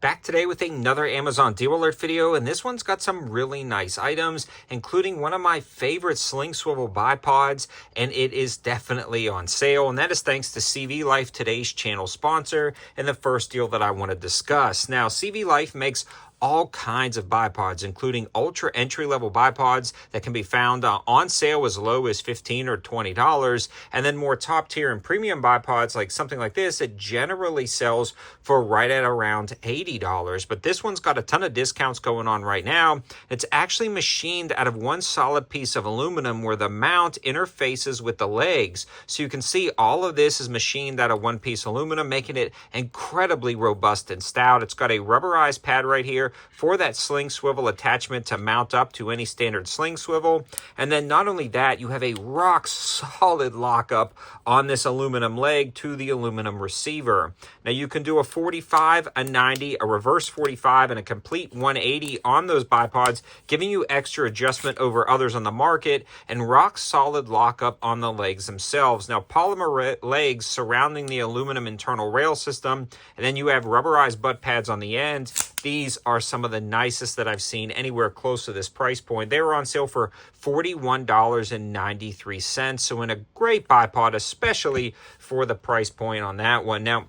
Back today with another Amazon deal alert video, and this one's got some really nice items, including one of my favorite sling swivel bipods, and it is definitely on sale, and that is thanks to CV Life, today's channel sponsor, and the first deal that I want to discuss. Now, CV Life makes all kinds of bipods, including ultra entry-level bipods that can be found on sale as low as $15 or $20, and then more top-tier and premium bipods like something like this, it generally sells for right at around $80. But this one's got a ton of discounts going on right now. It's actually machined out of one solid piece of aluminum where the mount interfaces with the legs. So you can see all of this is machined out of one piece aluminum, making it incredibly robust and stout. It's got a rubberized pad right here for that sling swivel attachment to mount up to any standard sling swivel. And then not only that, you have a rock solid lockup on this aluminum leg to the aluminum receiver. Now you can do a 45, a 90, a reverse 45, and a complete 180 on those bipods, giving you extra adjustment over others on the market, and rock solid lockup on the legs themselves. Now polymer legs surrounding the aluminum internal rail system, and then you have rubberized butt pads on the end. These are some of the nicest that I've seen anywhere close to this price point. They were on sale for $41.93. So in a great bipod, especially for the price point on that one. Now,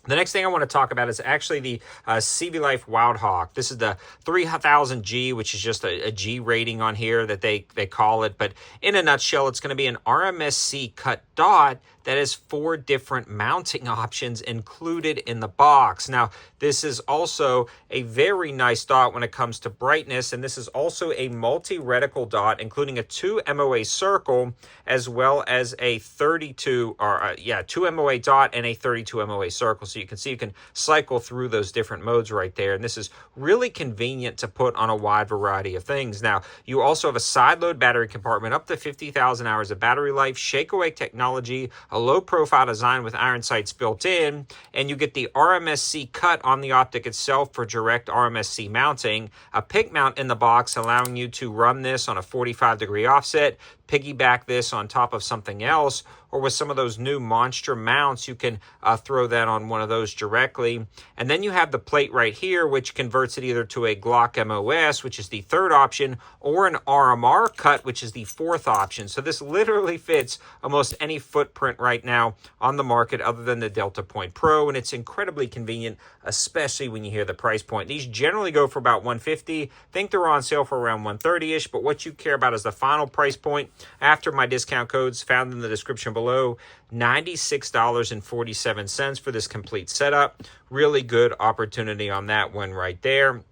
the next thing I want to talk about is actually the CV Life WildHawk. This is the 3000G, which is just a G rating on here that they call it. But in a nutshell, it's going to be an RMSC cut dot that has 4 different mounting options included in the box. Now, this is also a very nice dot when it comes to brightness, and this is also a multi-reticle dot, including a 2 MOA circle, as well as a 2 MOA dot and a 32 MOA circle. So you can see you can cycle through those different modes right there, and this is really convenient to put on a wide variety of things. Now, you also have a side load battery compartment, up to 50,000 hours of battery life, shake-away technology, a low-profile design with iron sights built in, and you get the RMSC cut on the Optic itself for direct RMSC mounting, a pick mount in the box allowing you to run this on a 45-degree offset, piggyback this on top of something else, or with some of those new monster mounts, you can throw that on one of those directly. And then you have the plate right here, which converts it either to a Glock MOS, which is the 3rd option, or an RMR cut, which is the 4th option. So this literally fits almost any footprint right now on the market other than the Delta Point Pro, and it's incredibly convenient, especially when you hear the price point. These generally go for about $150. I think they're on sale for around $130-ish, but what you care about is the final price point after my discount codes found in the description below. $96.47 for this complete setup. Really good opportunity on that one right there.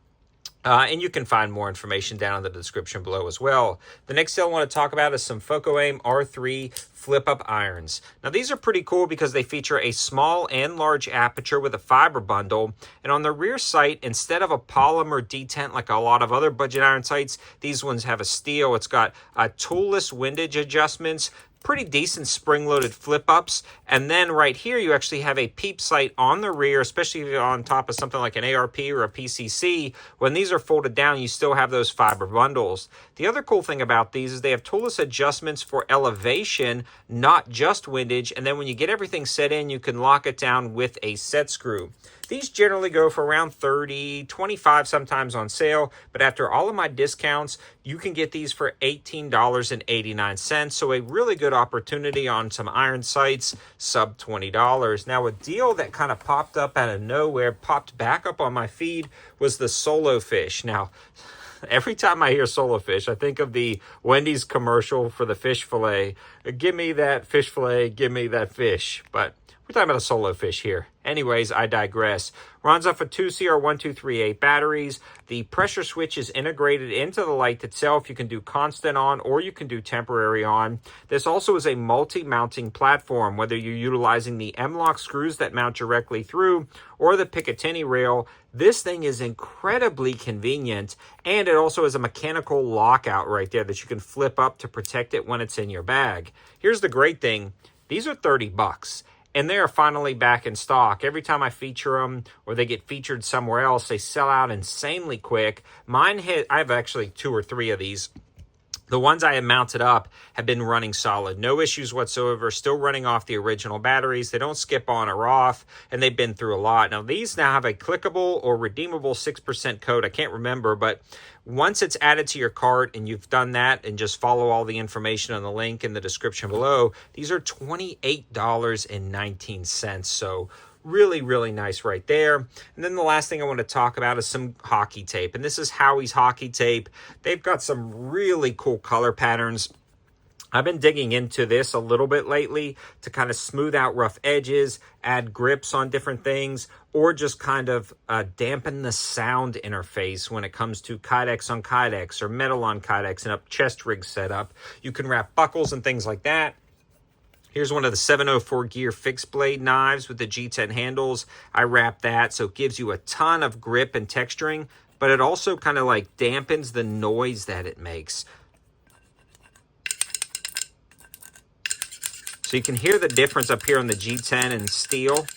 And you can find more information down in the description below as well. The next deal I want to talk about is some FocoAim R3 flip-up irons. Now, these are pretty cool because they feature a small and large aperture with a fiber bundle. And on the rear sight, instead of a polymer detent like a lot of other budget iron sights, these ones have a steel. It's got toolless windage adjustments, pretty decent spring-loaded flip-ups, and then right here you actually have a peep sight on the rear, especially if you're on top of something like an ARP or a PCC. When these are folded down, you still have those fiber bundles. The other cool thing about these is they have toolless adjustments for elevation, not just windage, and then when you get everything set in, you can lock it down with a set screw. These generally go for around $30, $25 sometimes on sale, but after all of my discounts, you can get these for $18.89. So a really good opportunity on some iron sights, sub $20. Now, a deal that kind of popped up out of nowhere, popped back up on my feed, was the Solo Fish. Now, every time I hear Solo Fish, I think of the Wendy's commercial for the fish fillet. Give me that fish fillet, give me that fish. But we're talking about a Solo Fish here. Anyways, I digress. Runs off of 2 CR1238 batteries. The pressure switch is integrated into the light itself. You can do constant on or you can do temporary on. This also is a multi-mounting platform, whether you're utilizing the M-LOK screws that mount directly through or the Picatinny rail. This thing is incredibly convenient, and it also has a mechanical lockout right there that you can flip up to protect it when it's in your bag. Here's the great thing. These are $30. And they are finally back in stock. Every time I feature them or they get featured somewhere else, they sell out insanely quick. I have actually 2 or 3 of these. The ones I have mounted up have been running solid. No issues whatsoever. Still running off the original batteries. They don't skip on or off, and they've been through a lot. Now, these now have a clickable or redeemable 6% code. I can't remember, but once it's added to your cart and you've done that and just follow all the information on the link in the description below, these are $28.19. So really, really nice right there. And then the last thing I want to talk about is some hockey tape. And this is Howie's hockey tape. They've got some really cool color patterns. I've been digging into this a little bit lately to kind of smooth out rough edges, add grips on different things, or just kind of dampen the sound interface when it comes to Kydex on Kydex or metal on Kydex and a chest rig setup. You can wrap buckles and things like that. Here's one of the 704 gear fixed blade knives with the G10 handles. I wrap that so it gives you a ton of grip and texturing, but it also kind of like dampens the noise that it makes. So you can hear the difference up here on the G10 and steel,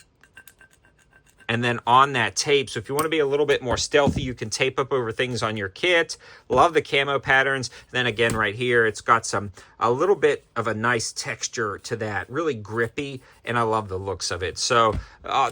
and then on that tape. So if you want to be a little bit more stealthy, you can tape up over things on your kit. Love the camo patterns. And then again, right here, it's got a little bit of a nice texture to that, really grippy, and I love the looks of it. So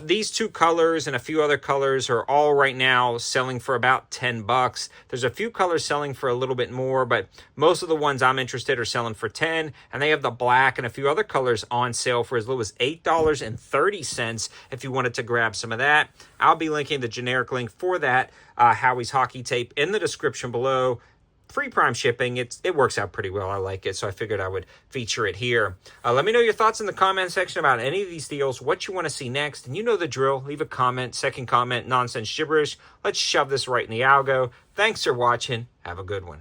these two colors and a few other colors are all right now selling for about 10 bucks. There's a few colors selling for a little bit more, but most of the ones I'm interested in are selling for 10, and they have the black and a few other colors on sale for as low as $8.30 if you wanted to grab some of that. I'll be linking the generic link for that Howie's hockey tape in the description below. Free Prime shipping. It works out pretty well. I like it, so I figured I would feature it here. Let me know your thoughts in the comment section about any of these deals, what you want to see next, and you know the drill. Leave a comment, second comment, nonsense gibberish. Let's shove this right in the algo. Thanks for watching. Have a good one.